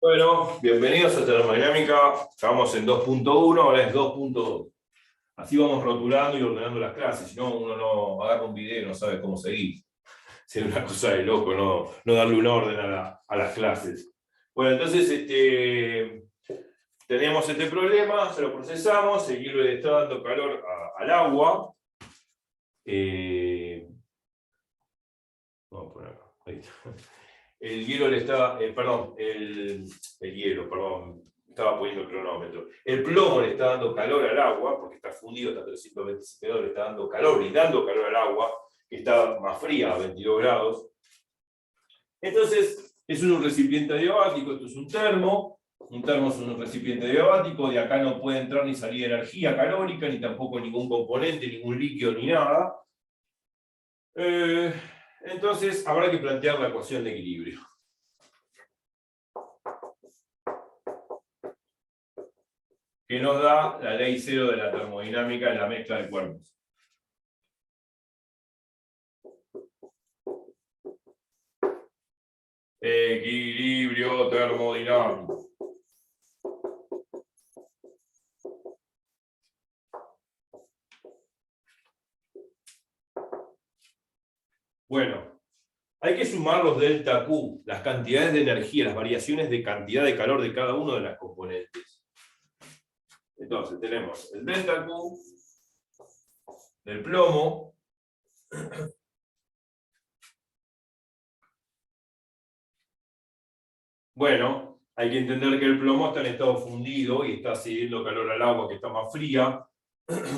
Bueno, bienvenidos a Termodinámica. Estamos en 2.1, ahora es 2.2. Así vamos rotulando y ordenando las clases, si no, uno no agarra un video y no sabe cómo seguir. Sería una cosa de loco, no darle un orden a las clases. Bueno, entonces teníamos este problema, se lo procesamos, el hielo le está dando calor al agua. Vamos a poner acá. Ahí está. El hielo le está, el hielo, estaba poniendo el cronómetro. El plomo le está dando calor al agua, porque está fundido hasta 327 grados, le está dando calor, brindando calor al agua, que está más fría, a 22 grados. Entonces, es un recipiente adiabático, esto es un termo es un recipiente adiabático, de acá no puede entrar ni salir energía calórica, ni tampoco ningún componente, ningún líquido, ni nada. Entonces, habrá que plantear la ecuación de equilibrio. Que nos da la ley cero de la termodinámica en la mezcla de cuerpos. Equilibrio termodinámico. Bueno, hay que sumar los delta Q, las cantidades de energía, las variaciones de cantidad de calor de cada una de las componentes. Entonces tenemos el delta Q del plomo, bueno, hay que entender que el plomo está en estado fundido y está cediendo calor al agua que está más fría.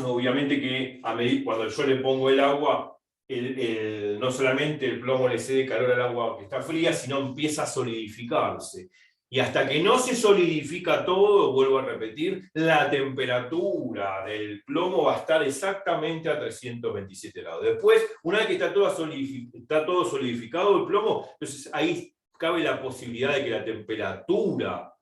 Obviamente que cuando yo le pongo el agua, no solamente el plomo le cede calor al agua que está fría, sino empieza a solidificarse. Y hasta que no se solidifica todo, vuelvo a repetir, la temperatura del plomo va a estar exactamente a 327 grados. Después, una vez que está todo solidificado el plomo, entonces ahí cabe la posibilidad de que la temperatura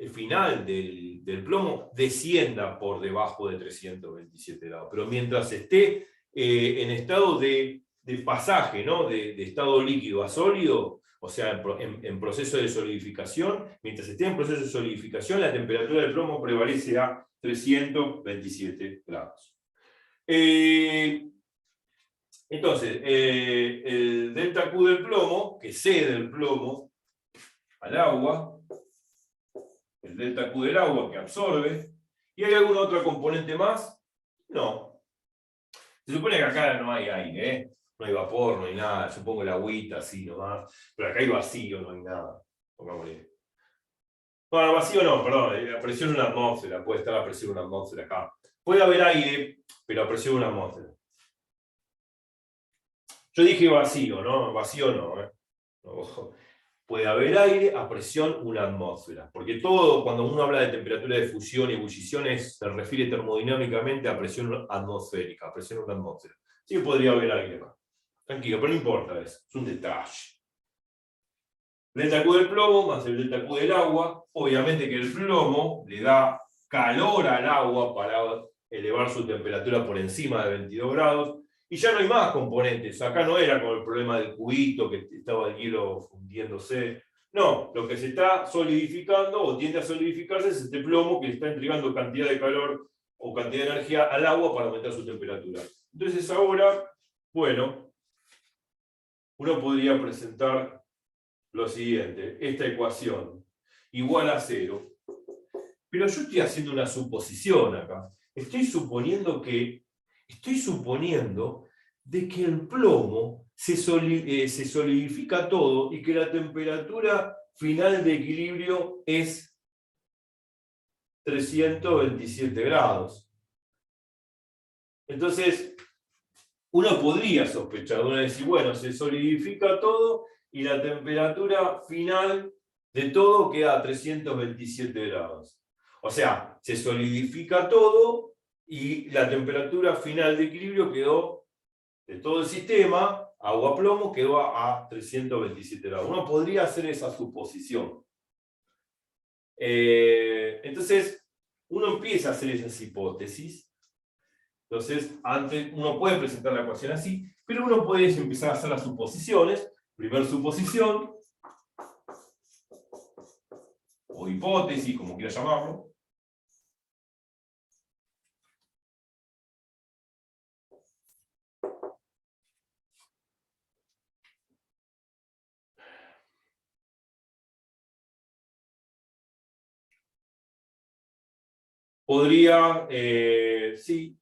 final del plomo descienda por debajo de 327 grados. Pero mientras esté en estado de pasaje, ¿no? de estado líquido a sólido, o sea, en proceso de solidificación, mientras esté en proceso de solidificación, la temperatura del plomo prevalece a 327 grados. Entonces, el delta Q del plomo, que cede el plomo al agua, el delta Q del agua que absorbe, ¿y hay alguna otra componente más? No. Se supone que acá no hay aire, ¿eh? No hay vapor, no hay nada, yo pongo la agüita así nomás, pero acá hay vacío, no hay nada. Pongámosle. Bueno, vacío no, perdón, la presión de una atmósfera, puede estar la presión de una atmósfera acá. Puede haber aire, pero a presión de una atmósfera. Yo dije vacío, ¿no? Vacío no, ¿eh? Ojo. Puede haber aire a presión una atmósfera. Porque todo, cuando uno habla de temperatura de fusión y ebullición, se refiere termodinámicamente a presión atmosférica, a presión de una atmósfera. Sí podría haber aire acá. Tranquilo, pero no importa eso, es un detalle. Delta Q del plomo más el delta Q del agua. Obviamente que el plomo le da calor al agua para elevar su temperatura por encima de 22 grados. Y ya no hay más componentes. Acá no era con el problema del cubito, que estaba el hielo fundiéndose. No, lo que se está solidificando o tiende a solidificarse es este plomo que le está entregando cantidad de calor o cantidad de energía al agua para aumentar su temperatura. Entonces ahora, bueno, uno podría presentar lo siguiente, esta ecuación, igual a 0. Pero yo estoy haciendo una suposición acá. Estoy suponiendo de que el plomo se solidifica todo y que la temperatura final de equilibrio es 327 grados. Entonces, uno podría sospechar, uno decir, bueno, se solidifica todo y la temperatura final de todo queda a 327 grados. O sea, se solidifica todo y la temperatura final de equilibrio quedó, de todo el sistema, agua-plomo, quedó a 327 grados. Uno podría hacer esa suposición. Entonces, uno empieza a hacer esas hipótesis. Entonces, antes uno puede presentar la ecuación así, pero uno puede empezar a hacer las suposiciones. Primera suposición, o hipótesis, como quiera llamarlo. Podría, sí,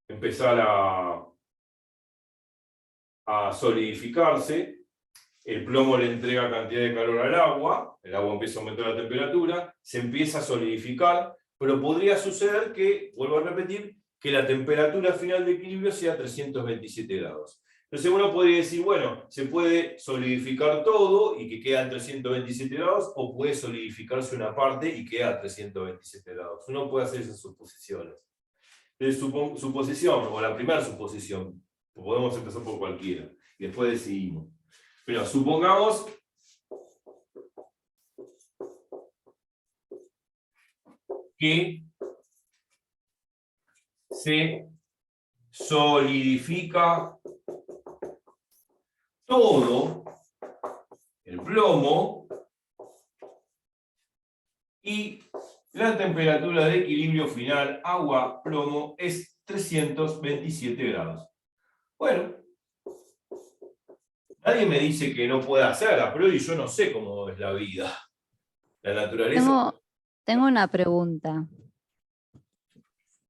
empezar a solidificarse. El plomo le entrega cantidad de calor al agua, el agua empieza a aumentar la temperatura, se empieza a solidificar, pero podría suceder que, vuelvo a repetir, que la temperatura final de equilibrio sea 327 grados. Entonces uno podría decir, bueno, se puede solidificar todo y que queda en 327 grados, o puede solidificarse una parte y queda a 327 grados. Uno puede hacer esas suposiciones. Entonces, suposición, o la primera suposición, podemos empezar por cualquiera, y después decidimos. Pero supongamos que se solidifica todo el plomo y la temperatura de equilibrio final agua-plomo es 327 grados. Bueno, nadie me dice que no pueda hacer, a priori yo no sé cómo es la vida. La naturaleza. Tengo una pregunta.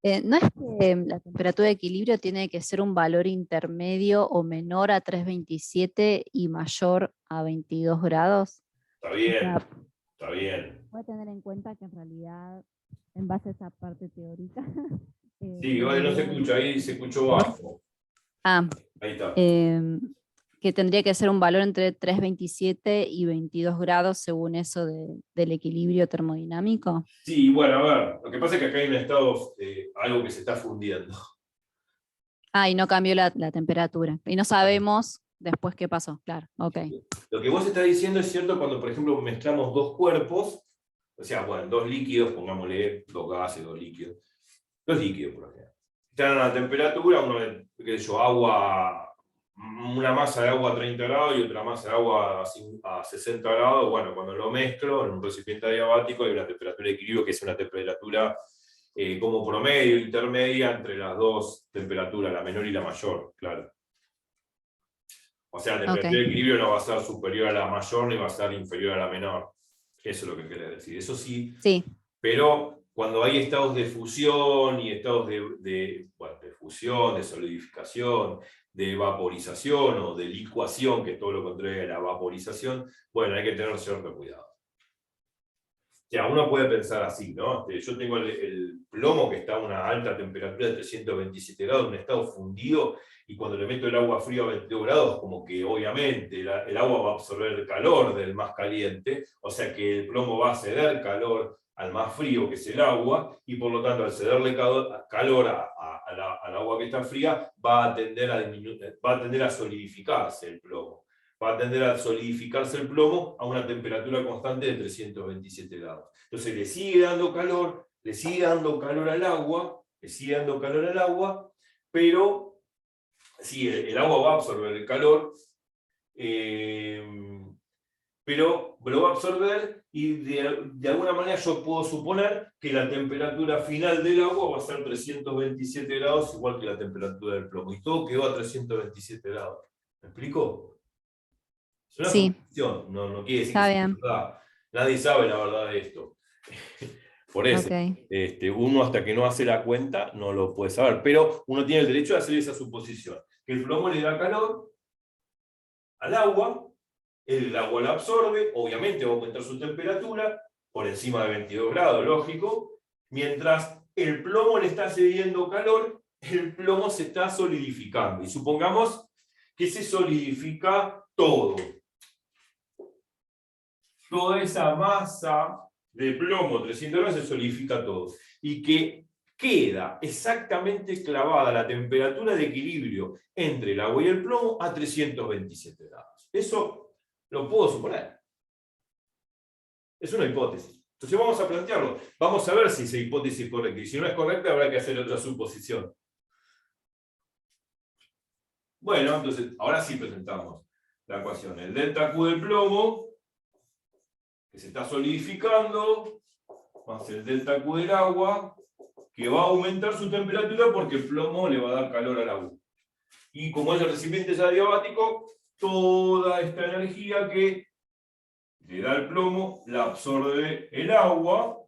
¿No es que la temperatura de equilibrio tiene que ser un valor intermedio o menor a 327 y mayor a 22 grados? Está bien, O sea, está bien. puede tener en cuenta que en realidad, en base a esa parte teórica... Sí, hoy no se escucha, ahí se escuchó bajo. Ahí está. Que tendría que ser un valor entre 3,27 y 22 grados según eso del equilibrio termodinámico. Sí, bueno, a ver, lo que pasa es que acá hay un estado, algo que se está fundiendo. Y no cambió la temperatura. Y no sabemos después qué pasó, claro, ok. Lo que vos estás diciendo es cierto cuando, por ejemplo, mezclamos dos cuerpos, o sea, bueno, dos líquidos, pongámosle dos gases, dos líquidos por ejemplo. Están a la temperatura, uno, qué sé yo, agua, una masa de agua a 30 grados y otra masa de agua a 60 grados. Bueno, cuando lo mezclo en un recipiente adiabático hay una temperatura de equilibrio que es una temperatura como promedio, intermedia entre las dos temperaturas, la menor y la mayor, claro. O sea, la temperatura de equilibrio no va a ser superior a la mayor ni va a ser inferior a la menor. Eso es lo que querés decir. Eso sí, pero cuando hay estados de fusión y estados de fusión, de solidificación, de vaporización o de licuación, que es todo lo contrario de la vaporización, bueno, hay que tener cierto cuidado. O sea, uno puede pensar así, ¿no? Yo tengo el plomo que está a una alta temperatura de 327 grados, un estado fundido, y cuando le meto el agua fría a 22 grados, como que obviamente el agua va a absorber el calor del más caliente, o sea que el plomo va a ceder calor al más frío, que es el agua, y por lo tanto al cederle calor al agua que está fría, va a tender a solidificarse el plomo. Va a tender a solidificarse el plomo a una temperatura constante de 327 grados. Entonces le sigue dando calor, le sigue dando calor al agua, pero sí, el agua va a absorber el calor, pero lo va a absorber y de alguna manera yo puedo suponer que la temperatura final del agua va a ser 327 grados, igual que la temperatura del plomo. Y todo quedó a 327 grados. ¿Me explico? Es una suposición, no quiere decir que sea verdad. Nadie sabe la verdad de esto. Por eso, uno hasta que no hace la cuenta no lo puede saber, pero uno tiene el derecho de hacer esa suposición, que el plomo le da calor al agua, el agua la absorbe, obviamente va a aumentar su temperatura, por encima de 22 grados, lógico, mientras el plomo le está cediendo calor, el plomo se está solidificando, y supongamos que se solidifica todo. Toda esa masa de plomo, 300 grados, se solidifica todo. Y que queda exactamente clavada la temperatura de equilibrio entre el agua y el plomo a 327 grados. Eso lo puedo suponer. Es una hipótesis. Entonces vamos a plantearlo. Vamos a ver si esa hipótesis es correcta. Y si no es correcta, habrá que hacer otra suposición. Bueno, entonces, ahora sí presentamos la ecuación. El delta Q del plomo que se está solidificando, más el delta Q del agua, que va a aumentar su temperatura porque el plomo le va a dar calor al agua. Y como es el recipiente es adiabático, toda esta energía que le da el plomo la absorbe el agua,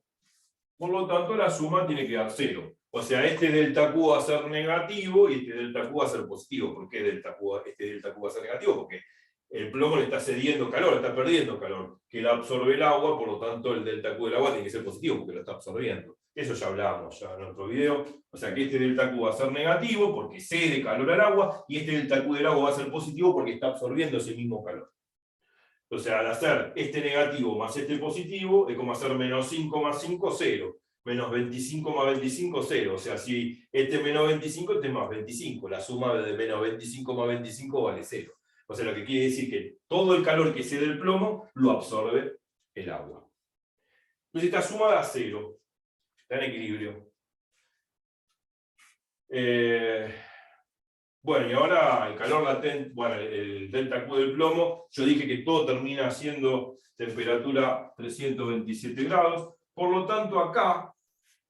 por lo tanto la suma tiene que dar 0. O sea, este delta Q va a ser negativo y este delta Q va a ser positivo. ¿Por qué este delta Q va a ser negativo? Porque el plomo le está cediendo calor, está perdiendo calor, que la absorbe el agua, por lo tanto el delta Q del agua tiene que ser positivo porque lo está absorbiendo. Eso ya hablábamos ya en otro video. O sea que este delta Q va a ser negativo porque cede calor al agua, y este delta Q del agua va a ser positivo porque está absorbiendo ese mismo calor. O sea, al hacer este negativo más este positivo, es como hacer menos 5 más 5, 0. Menos 25 más 25, 0. O sea, si este menos 25, este más 25. La suma de menos 25 más 25 vale 0. O sea, lo que quiere decir que todo el calor que cede el plomo lo absorbe el agua. Entonces esta suma da 0. Está en equilibrio. Bueno, y ahora el calor latente, bueno, el delta Q del plomo, yo dije que todo termina siendo temperatura 327 grados. Por lo tanto, acá,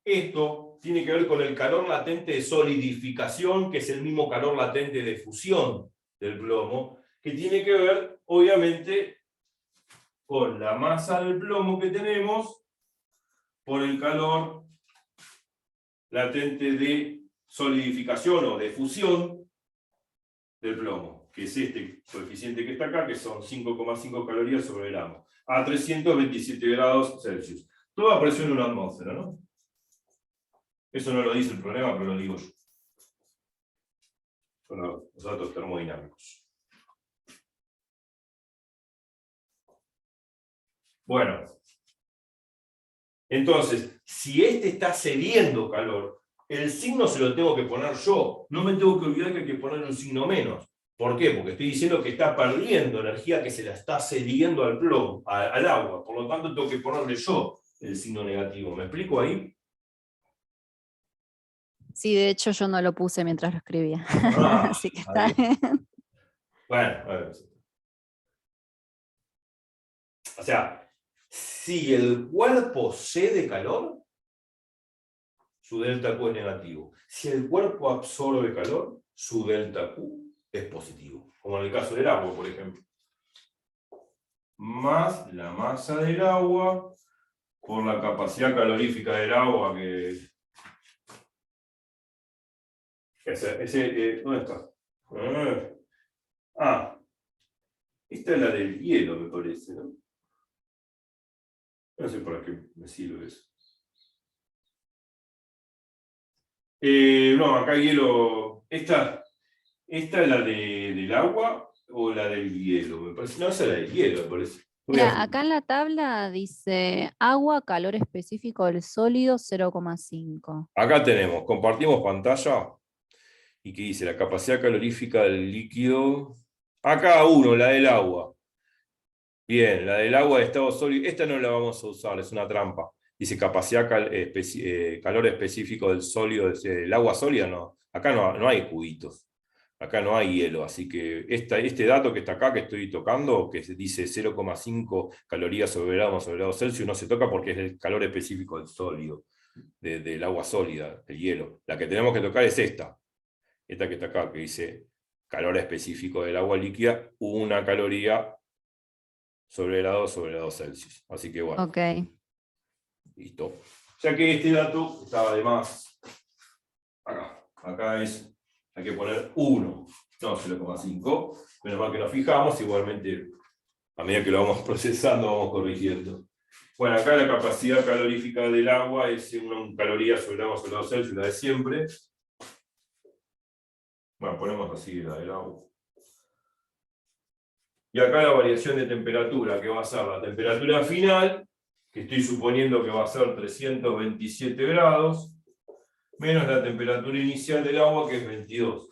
esto tiene que ver con el calor latente de solidificación, que es el mismo calor latente de fusión del plomo, que tiene que ver, obviamente, con la masa del plomo que tenemos por el calor latente de solidificación o de fusión del plomo, que es este coeficiente que está acá, que son 5,5 calorías sobre el gramo, a 327 grados Celsius. Todo a presión de una atmósfera, ¿no? Eso no lo dice el problema, pero lo digo yo. Son los datos termodinámicos. Bueno. Entonces, si este está cediendo calor, el signo se lo tengo que poner yo. No me tengo que olvidar que hay que poner un signo menos. ¿Por qué? Porque estoy diciendo que está perdiendo energía que se la está cediendo al plomo, al agua. Por lo tanto, tengo que ponerle yo el signo negativo. ¿Me explico ahí? Sí, de hecho yo no lo puse mientras lo escribía. Ah, Así que está bien. bien. Bueno, a ver. O sea, si el cuerpo cede calor, su delta Q es negativo. Si el cuerpo absorbe calor, su delta Q es positivo. Como en el caso del agua, por ejemplo. Más la masa del agua por la capacidad calorífica del agua que... ¿dónde está? Esta es la del hielo, me parece, ¿no? No sé para qué me sirve eso. No, acá hielo. Esta es la del agua o la del hielo, me parece. No, esa es la del hielo, me parece. Mira, acá en la tabla dice agua, calor específico del sólido 0,5. Acá tenemos, compartimos pantalla y que dice la capacidad calorífica del líquido. Acá uno, la del agua. Bien, la del agua de estado sólido. Esta no la vamos a usar, es una trampa. Dice capacidad calor específico del sólido, del agua sólida, no. Acá no hay cubitos. Acá no hay hielo, así que este dato que está acá, que estoy tocando, que dice 0,5 calorías sobre grado Celsius, no se toca porque es el calor específico del sólido, del agua sólida, del hielo. La que tenemos que tocar es esta que está acá, que dice calor específico del agua líquida, 1 caloría sobre grado Celsius. Así que bueno, Ok. listo. O sea que este dato estaba de más acá. Acá hay que poner 1, no 0,5. Menos mal que nos fijamos, igualmente a medida que lo vamos procesando vamos corrigiendo. Bueno, acá la capacidad calorífica del agua es 1 caloría sobre grado Celsius, la de siempre. Bueno, ponemos así la del agua. Y acá la variación de temperatura, que va a ser la temperatura final, que estoy suponiendo que va a ser 327 grados, menos la temperatura inicial del agua, que es 22.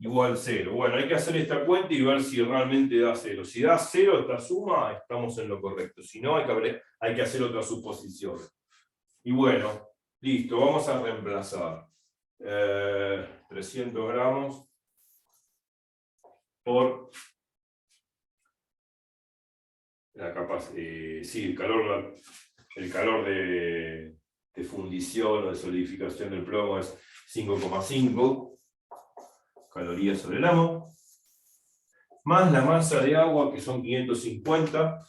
Igual 0. Bueno, hay que hacer esta cuenta y ver si realmente da 0. Si da 0 esta suma, estamos en lo correcto. Si no, hay que hacer otra suposición. Y bueno, listo, vamos a reemplazar 300 gramos por el calor de fundición o de solidificación del plomo es 5,5 calorías sobre el gramo, más la masa de agua, que son 550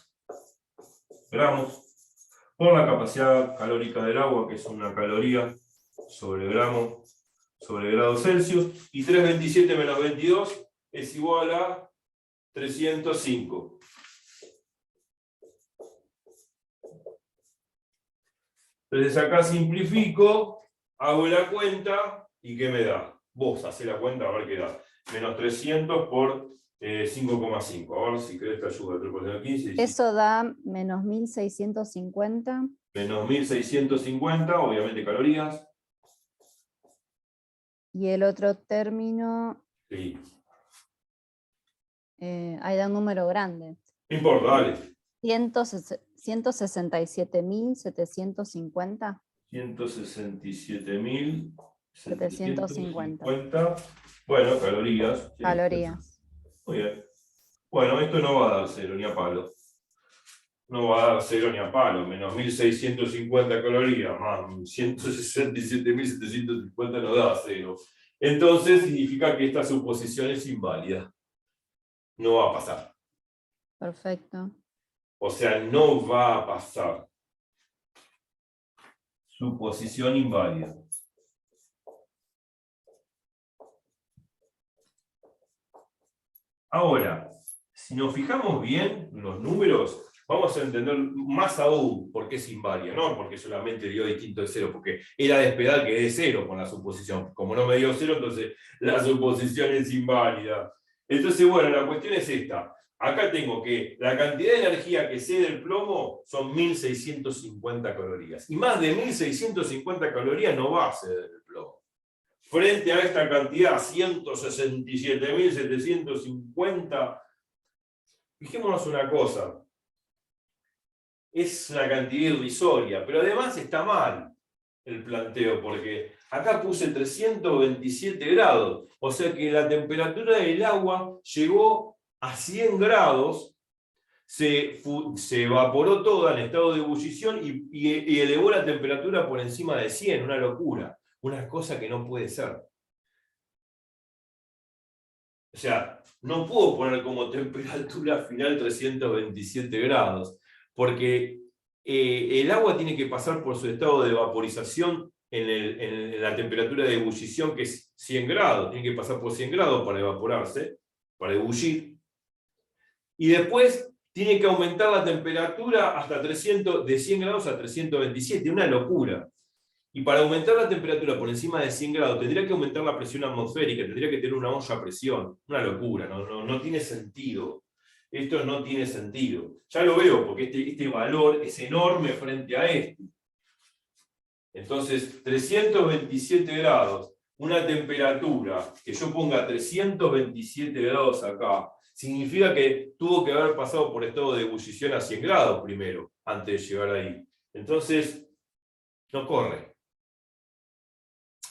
gramos, por la capacidad calórica del agua, que es 1 caloría sobre gramo sobre grado Celsius, y 327 menos 22 es igual a 305. Entonces acá simplifico, hago la cuenta, ¿y qué me da? Vos hacés la cuenta a ver qué da. Menos 300 por 5,5. A ver si querés te ayuda. 3 por 15, Eso da menos 1650. Menos 1650, obviamente calorías. Y el otro término, Sí. ahí da un número grande. No importa, dale. 167.750. 167.750. Bueno, calorías. Sí. Calorías. Muy bien. Bueno, esto no va a dar 0 ni a palo. No va a dar 0 ni a palo. Menos 1650 calorías más 167.750 no da 0. Entonces significa que esta suposición es inválida. No va a pasar. Perfecto. O sea, no va a pasar. Suposición inválida. Ahora, si nos fijamos bien en los números, vamos a entender más aún por qué es inválida, no porque solamente dio distinto de 0, porque era de esperar que dé 0 con la suposición. Como no me dio 0, entonces la suposición es inválida. Entonces, bueno, la cuestión es esta. Acá tengo que la cantidad de energía que cede el plomo son 1650 calorías. Y más de 1650 calorías no va a ceder el plomo. Frente a esta cantidad, 167.750, fijémonos una cosa. Es una cantidad irrisoria, pero además está mal el planteo, porque acá puse 327 grados, o sea que la temperatura del agua llegó a 100 grados, se evaporó toda en estado de ebullición y elevó la temperatura por encima de 100, una locura, una cosa que no puede ser. O sea, no puedo poner como temperatura final 327 grados, porque el agua tiene que pasar por su estado de vaporización en la temperatura de ebullición, que es 100 grados. Tiene que pasar por 100 grados para evaporarse, para ebullir. Y después tiene que aumentar la temperatura hasta de 100 grados a 327, una locura. Y para aumentar la temperatura por encima de 100 grados, tendría que aumentar la presión atmosférica, tendría que tener una olla a presión. Una locura, no tiene sentido. Esto no tiene sentido. Ya lo veo, porque este valor es enorme frente a este. Entonces, 327 grados, una temperatura, que yo ponga 327 grados acá, significa que tuvo que haber pasado por estado de ebullición a 100 grados primero, antes de llegar ahí. Entonces, no corre.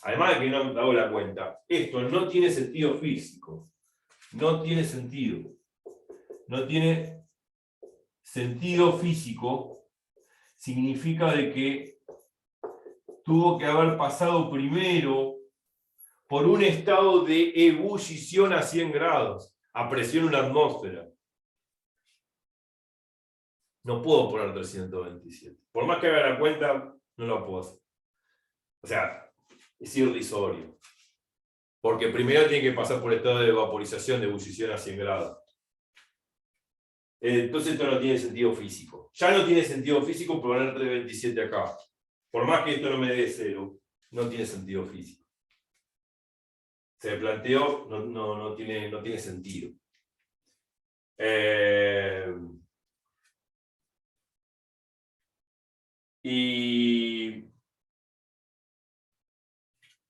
Además de que no hago la cuenta, esto no tiene sentido físico. No tiene sentido. No tiene sentido físico. Significa de que tuvo que haber pasado primero por un estado de ebullición a 100 grados, a presión en la atmósfera. No puedo poner 327. Por más que haga la cuenta, no lo puedo hacer. O sea, es irrisorio. Porque primero tiene que pasar por estado de vaporización, de ebullición a 100 grados. Entonces esto no tiene sentido físico. Ya no tiene sentido físico poner 327 acá. Por más que esto no me dé 0, no tiene sentido físico. Se planteó, no tiene sentido. Y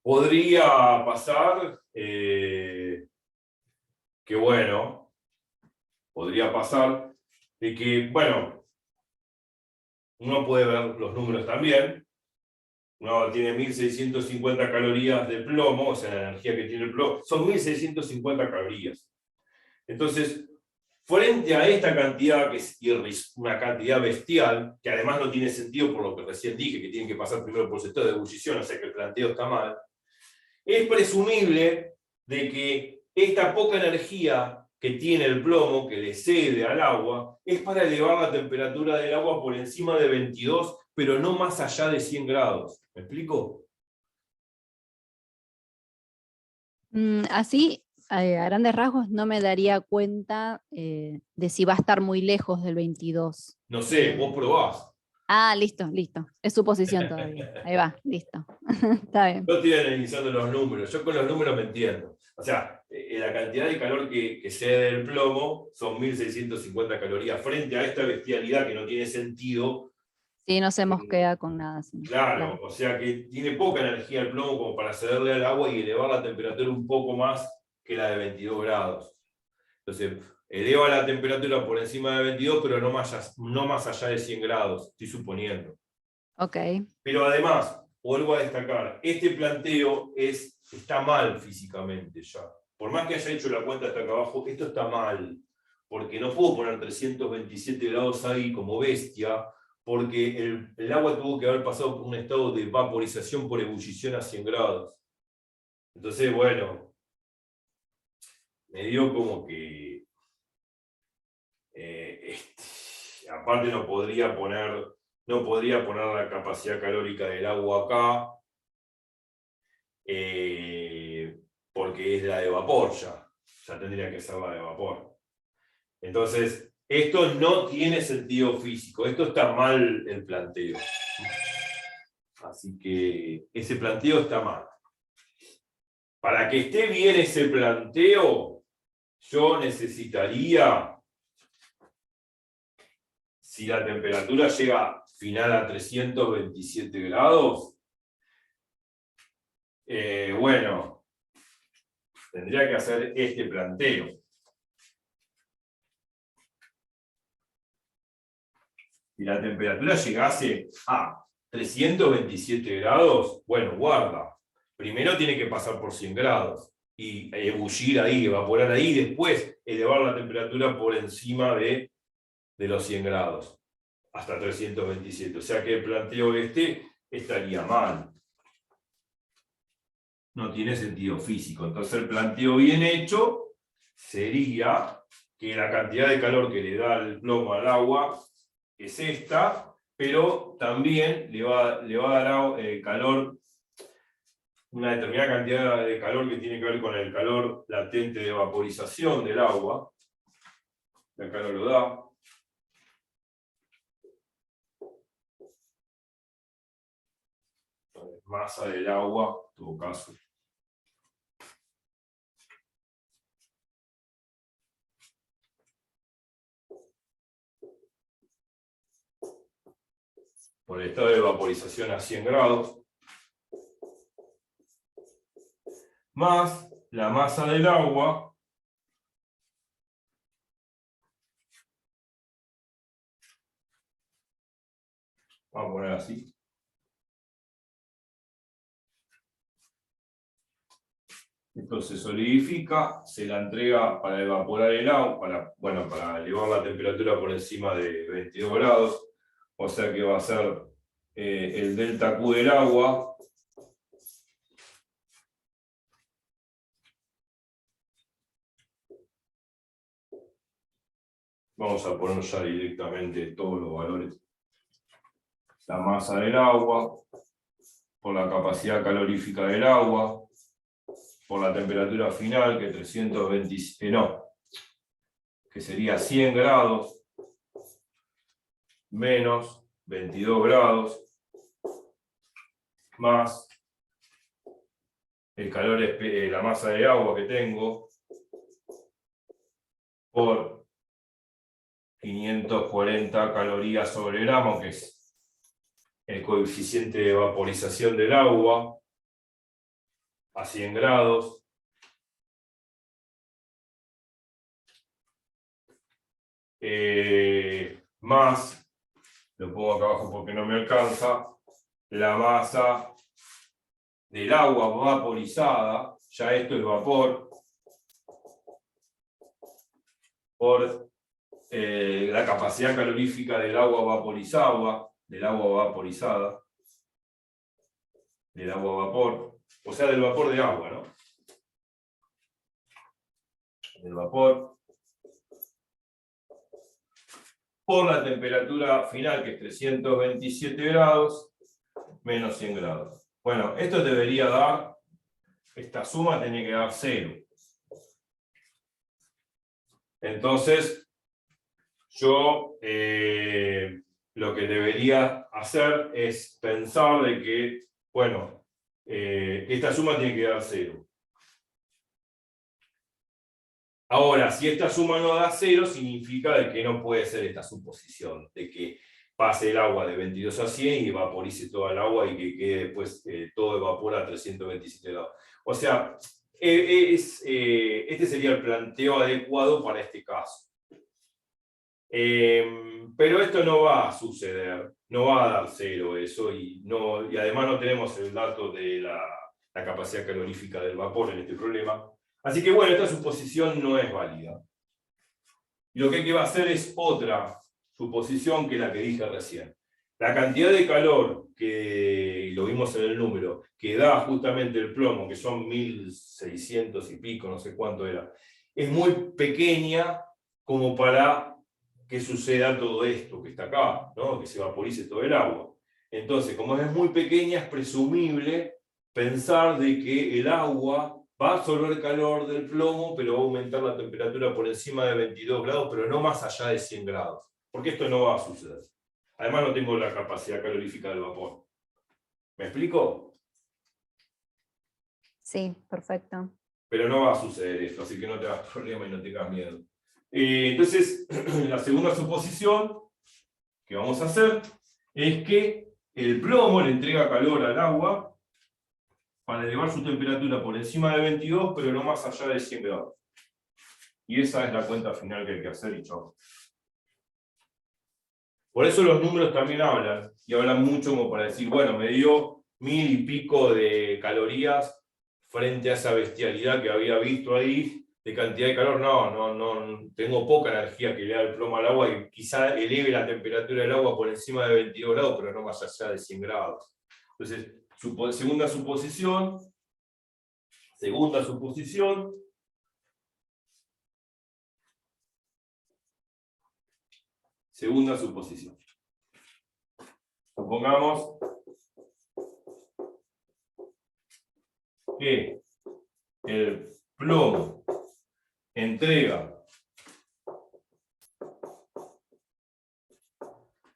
podría pasar que bueno, podría pasar de que, bueno, uno puede ver los números también. Uno tiene 1650 calorías de plomo, o sea, la energía que tiene el plomo, son 1650 calorías. Entonces, Frente a esta cantidad, que es una cantidad bestial, que además no tiene sentido por lo que recién dije, que tienen que pasar primero por el sector de ebullición, o sea que el planteo está mal, es presumible de que esta poca energía que tiene el plomo, que le cede al agua, es para elevar la temperatura del agua por encima de 22, pero no más allá de 100 grados. ¿Me explico? Así, a grandes rasgos, no me daría cuenta de si va a estar muy lejos del 22. No sé, vos probás. Listo, listo. Es suposición todavía. Ahí va, listo. Está bien. No estoy analizando los números, yo con los números me entiendo. O sea, la cantidad de calor que cede el plomo son 1650 calorías frente a esta bestialidad que no tiene sentido. Sí, no se mosquea con nada. Sí, Claro, o sea que tiene poca energía el plomo como para cederle al agua y elevar la temperatura un poco más que la de 22 grados. Entonces, eleva la temperatura por encima de 22, pero no más allá de 100 grados, estoy suponiendo. Ok. Pero además, vuelvo a destacar, este planteo está mal físicamente ya. Por más que haya hecho la cuenta hasta acá abajo, esto está mal. Porque no puedo poner 327 grados ahí como bestia, porque el agua tuvo que haber pasado por un estado de vaporización por ebullición a 100 grados. Entonces, bueno, me dio como que... aparte no podría poner la capacidad calórica del agua acá, porque es la de vapor ya tendría que ser la de vapor. Entonces, esto no tiene sentido físico, esto está mal el planteo. Así que ese planteo está mal. Para que esté bien ese planteo, yo necesitaría, si la temperatura llega final a 327 grados, bueno, tendría que hacer este planteo. Si la temperatura llegase a 327 grados, bueno, guarda. Primero tiene que pasar por 100 grados y ebullir ahí, evaporar ahí, y después elevar la temperatura por encima de los 100 grados, hasta 327. O sea que el planteo estaría mal. No tiene sentido físico. Entonces el planteo bien hecho sería que la cantidad de calor que le da el plomo al agua es esta, pero también le va a dar calor, una determinada cantidad de calor que tiene que ver con el calor latente de vaporización del agua. Acá no lo da. Masa del agua, en todo caso. Por el estado de vaporización a 100 grados. Más la masa del agua vamos a poner así. Esto se solidifica, se la entrega para evaporar el agua, para elevar la temperatura por encima de 22 grados, o sea que va a ser el delta Q del agua. Vamos a poner ya directamente todos los valores. La masa del agua, por la capacidad calorífica del agua, por la temperatura final, que 320, que sería 100 grados, menos 22 grados, más el calor, la masa de agua que tengo, por 540 calorías sobre gramo, que es el coeficiente de vaporización del agua, a 100 grados. Más, lo pongo acá abajo porque no me alcanza, la masa del agua vaporizada, ya esto es vapor, por la capacidad calorífica del agua vaporizada, del agua vaporizada, del agua vapor, o sea, del vapor de agua, ¿no? Del vapor, por la temperatura final, que es 327 grados, menos 100 grados. Bueno, esto debería dar, esta suma tiene que dar 0. Entonces, yo lo que debería hacer es pensar de que, bueno, esta suma tiene que dar 0. Ahora, si esta suma no da 0, significa de que no puede ser esta suposición, de que pase el agua de 22 a 100 y vaporice toda el agua y que quede después todo evapora a 327 grados. O sea, este sería el planteo adecuado para este caso. Pero esto no va a suceder, no va a dar 0 eso, y además no tenemos el dato de la capacidad calorífica del vapor en este problema. Así que bueno, esta suposición no es válida. Y lo que hay que hacer es otra suposición que la que dije recién. La cantidad de calor, que lo vimos en el número, que da justamente el plomo, que son 1600 y pico, no sé cuánto era, es muy pequeña como para que suceda todo esto que está acá, ¿no? Que se vaporice todo el agua. Entonces, como es muy pequeña, es presumible pensar de que el agua va a absorber calor del plomo, pero va a aumentar la temperatura por encima de 22 grados, pero no más allá de 100 grados. Porque esto no va a suceder. Además no tengo la capacidad calorífica del vapor. ¿Me explico? Sí, perfecto. Pero no va a suceder esto, así que no te hagas problema y no tengas miedo. Entonces, la segunda suposición que vamos a hacer es que el plomo le entrega calor al agua para elevar su temperatura por encima de 22, pero no más allá de 100 grados. Y esa es la cuenta final que hay que hacer y chao. Por eso los números también hablan, y hablan mucho como para decir, bueno, me dio 1000 y pico de calorías frente a esa bestialidad que había visto ahí, de cantidad de calor. No, tengo poca energía que le da el plomo al agua y quizá eleve la temperatura del agua por encima de 22 grados, pero no más allá de 100 grados. Entonces, segunda suposición, supongamos que el plomo entrega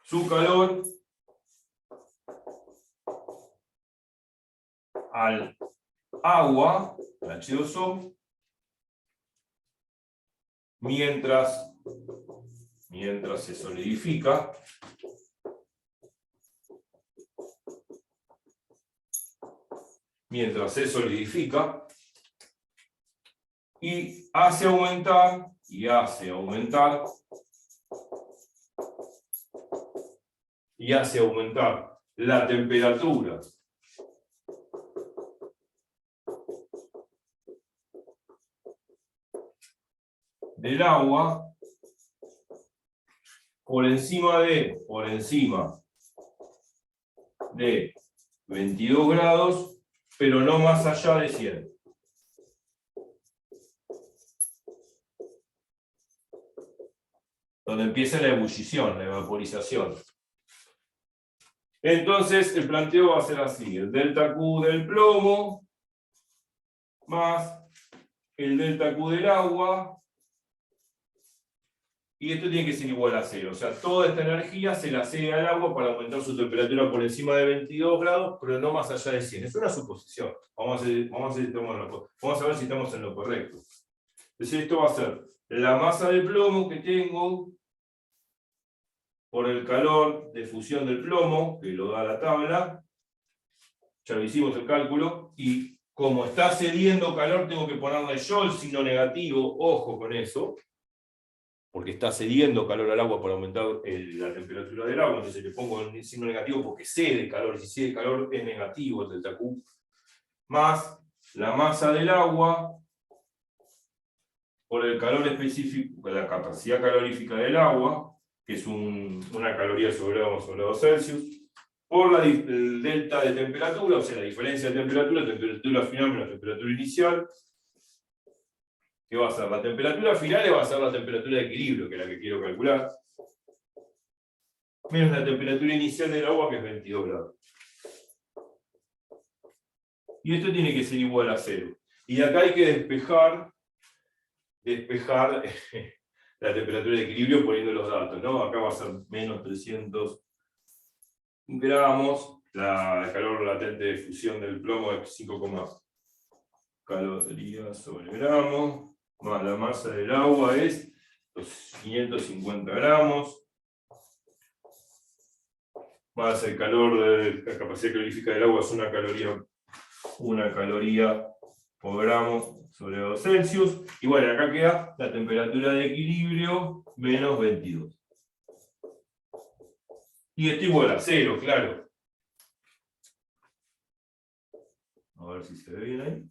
su calor al agua, al H2O, mientras se solidifica. Y hace aumentar la temperatura del agua por encima de 22 grados, pero no más allá de 100. Donde empieza la ebullición, la evaporización. Entonces el planteo va a ser así: el delta Q del plomo más el delta Q del agua, y esto tiene que ser igual a 0. O sea, toda esta energía se la cede al agua para aumentar su temperatura por encima de 22 grados, pero no más allá de 100. Es una suposición. Vamos a ver si estamos en lo correcto. Entonces esto va a ser la masa de plomo que tengo por el calor de fusión del plomo, que lo da la tabla. Ya lo hicimos el cálculo, y como está cediendo calor, tengo que ponerle yo el signo negativo, ojo con eso, porque está cediendo calor al agua para aumentar la temperatura del agua. Entonces le pongo el signo negativo porque cede calor, y si cede calor es negativo el delta Q, más la masa del agua por el calor específico, la capacidad calorífica del agua, que es una caloría sobre 2 Celsius, por el delta de temperatura, o sea, la diferencia de temperatura final menos temperatura inicial, que va a ser la temperatura final y va a ser la temperatura de equilibrio, que es la que quiero calcular, menos la temperatura inicial del agua, que es 22 grados. Y esto tiene que ser igual a 0. Y acá hay que despejar la temperatura de equilibrio poniendo los datos, ¿no? Acá va a ser menos 300 gramos, el calor latente de fusión del plomo es 5, calorías sobre gramo, más la masa del agua es 550 gramos, más el calor de la capacidad calorífica del agua es una caloría por gramo sobre 2 Celsius, y bueno, acá queda la temperatura de equilibrio menos 22. Y esto igual a 0, claro. A ver si se ve bien ahí.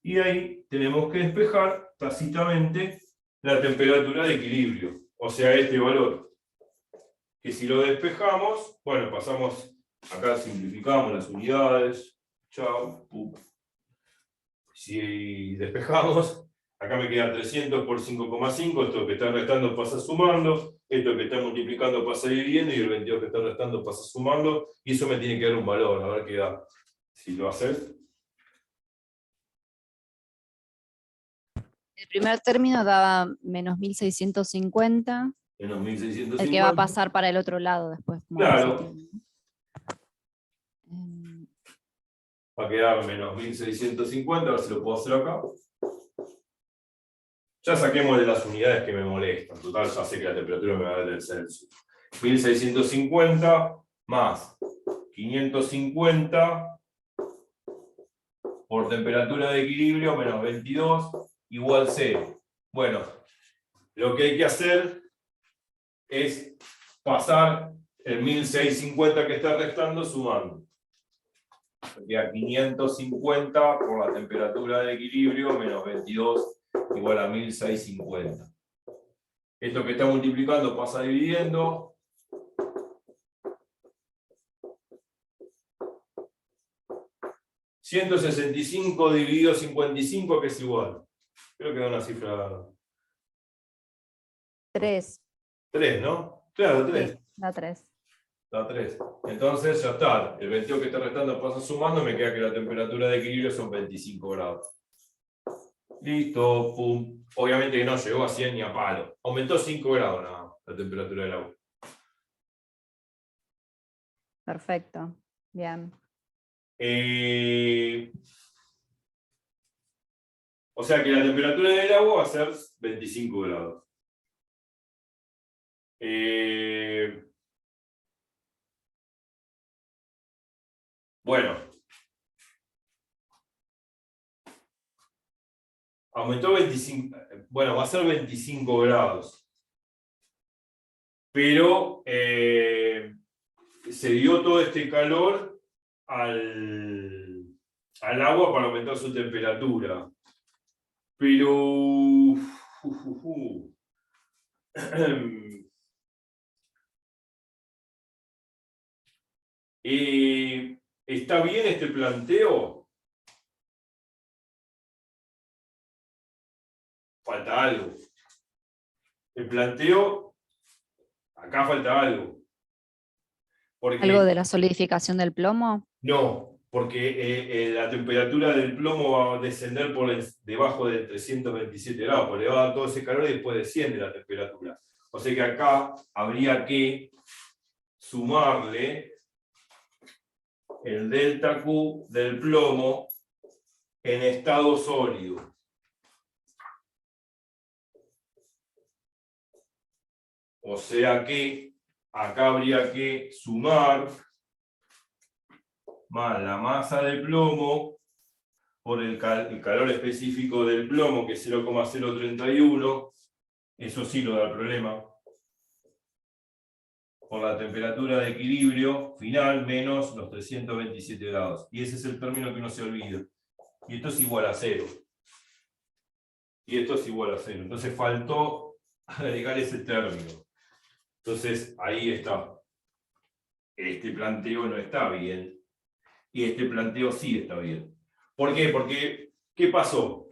Y ahí tenemos que despejar tácitamente la temperatura de equilibrio, o sea, este valor. Que si lo despejamos, bueno, pasamos, acá simplificamos las unidades, chao, pum. Si despejamos, acá me queda 300 por 5,5, esto que está restando pasa sumando, esto que está multiplicando pasa dividiendo, y el 22 que está restando pasa sumando, y eso me tiene que dar un valor, a ver qué da. Si lo haces. El primer término daba menos 1650. Menos 1650. El que va a pasar para el otro lado después. Claro. Em, Va a quedar menos 1650, a ver si lo puedo hacer acá. Ya saquemos de las unidades que me molestan. Total, ya sé que la temperatura me va a dar el Celsius. 1650 más 550 por temperatura de equilibrio menos 22 igual 0. Bueno, lo que hay que hacer es pasar el 1650 que está restando sumando. Queda 550 por la temperatura de equilibrio menos 22 igual a 1650. Esto que está multiplicando pasa dividiendo. $165 dividido 55, que es igual. Creo que da una cifra. 3. 3, ¿no? Claro, 3. Sí, da 3. Da 3. Entonces ya está. El 22 que está restando pasa sumando, me queda que la temperatura de equilibrio son 25 grados. Listo, pum. Obviamente que no llegó a 100 ni a palo. Aumentó 5 grados nada más la temperatura del agua. Perfecto. Bien. O sea que la temperatura del agua va a ser 25 grados. Bueno. Aumentó 25, bueno, va a ser 25 grados. Pero se dio todo este calor al agua para aumentar su temperatura. Pero ¿está bien este planteo? Falta algo. El planteo, acá falta algo. Porque, ¿Algo de la solidificación del plomo? no, porque la temperatura del plomo va a descender por debajo de 327 grados, porque le va a dar todo ese calor y después desciende la temperatura. O sea que acá habría que sumarle el delta Q del plomo en estado sólido. O sea que acá habría que sumar más la masa de plomo por el calor específico del plomo, que es 0,031, eso sí lo da el problema, por la temperatura de equilibrio final menos los 327 grados. Y ese es el término que no se olvida. Y esto es igual a 0. y esto es igual a 0. Entonces faltó agregar ese término. Entonces ahí está. Este planteo no está bien. Y este planteo sí está bien. ¿Por qué? Porque, ¿qué pasó?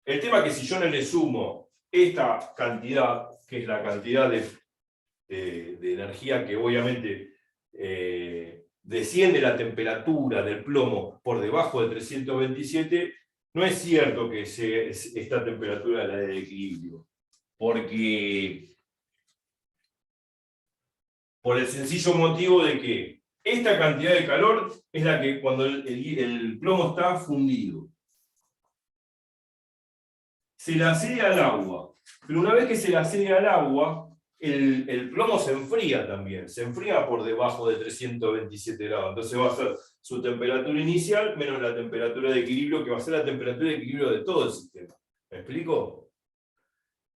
El tema es que si yo no le sumo esta cantidad, que es la cantidad de energía que obviamente desciende la temperatura del plomo por debajo de 327, no es cierto que esta temperatura es la de equilibrio. Porque, por el sencillo motivo de que esta cantidad de calor es la que cuando el plomo está fundido se la cede al agua, pero una vez que se la cede al agua, el plomo se enfría también, se enfría por debajo de 327 grados, entonces va a ser su temperatura inicial menos la temperatura de equilibrio, que va a ser la temperatura de equilibrio de todo el sistema. ¿Me explico?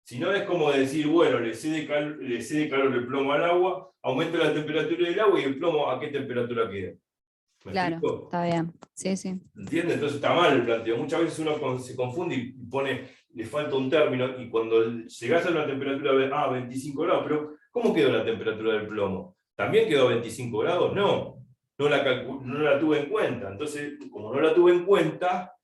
Si no es como decir, bueno, le cede calor el plomo al agua, aumenta la temperatura del agua y el plomo ¿a qué temperatura queda? ¿Me Claro, explico? está bien. Sí, sí. ¿Entiendes? Entonces está mal el planteo. Muchas veces uno se confunde y pone, le falta un término, y cuando llegás a una temperatura de 25 grados, pero ¿cómo quedó la temperatura del plomo? ¿También quedó a 25 grados? No, no la tuve en cuenta. Entonces, como no la tuve en cuenta,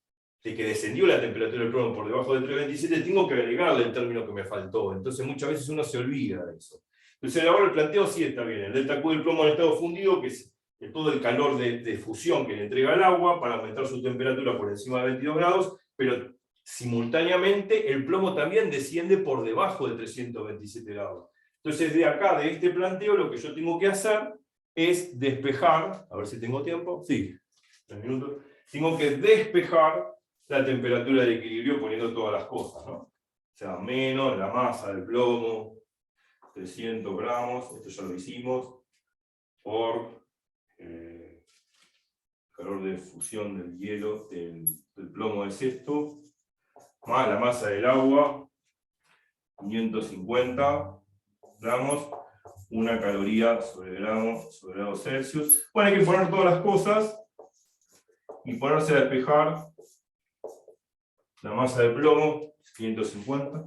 de que descendió la temperatura del plomo por debajo de 327, tengo que agregarle el término que me faltó. Entonces muchas veces uno se olvida de eso. Entonces ahora el planteo sí está bien. El delta Q del plomo en estado fundido, que es todo el calor de fusión que le entrega el agua para aumentar su temperatura por encima de 22 grados, pero simultáneamente el plomo también desciende por debajo de 327 grados. Entonces de acá, de este planteo, lo que yo tengo que hacer es despejar, a ver si tengo tiempo, sí, 3 minutos, tengo que despejar la temperatura de equilibrio poniendo todas las cosas, ¿no? O sea, menos la masa del plomo, 300 gramos, esto ya lo hicimos, por calor de fusión del hielo, del plomo es esto, más la masa del agua, 550 gramos, 1 caloría sobre grados Celsius. Bueno, hay que poner todas las cosas y ponerse a despejar la masa de plomo, 550.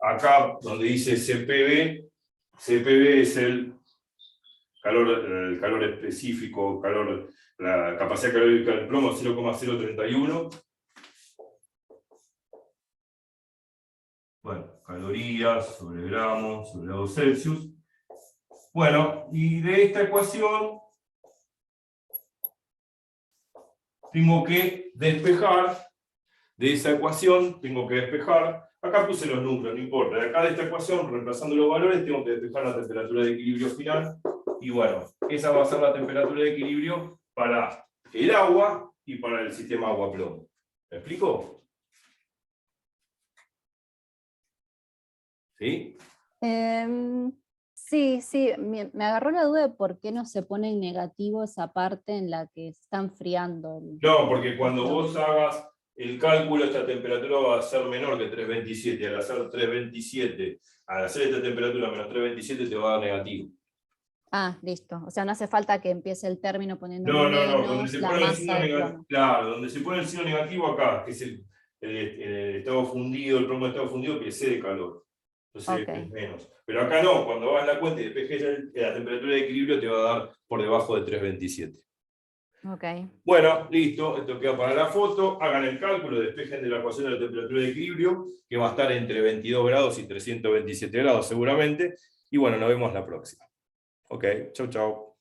Acá donde dice CPV, CPV es el calor específico, la capacidad calórica del plomo, 0,031. Bueno, calorías sobre gramos sobre grados Celsius. Bueno, y de esta ecuación tengo que despejar, de esa ecuación tengo que despejar, acá puse los números, no importa, de acá de esta ecuación, reemplazando los valores, tengo que despejar la temperatura de equilibrio final, y bueno, esa va a ser la temperatura de equilibrio para el agua y para el sistema agua-plomo. ¿Me explico? ¿Sí? Sí, sí, me agarró la duda de por qué no se pone en negativo esa parte en la que está enfriando. No, porque cuando vos hagas el cálculo, esta temperatura va a ser menor que 327. Al hacer 327, al hacer esta temperatura menos 327 te va a dar negativo. Ah, listo. O sea, no hace falta que empiece el término poniendo No, donde menos se la pone el masa signo de negativo, plomo. claro, donde se pone el signo negativo acá, que es el estado fundido, el plomo de estado fundido que excede calor. Entonces Ok. es menos. Pero acá no, cuando hagas la cuenta y despejes la temperatura de equilibrio te va a dar por debajo de 327. Ok. Bueno, listo, esto queda para la foto. Hagan el cálculo, despejen de la ecuación de la temperatura de equilibrio, que va a estar entre 22 grados y 327 grados seguramente. Y bueno, nos vemos la próxima. Ok, chau, chau.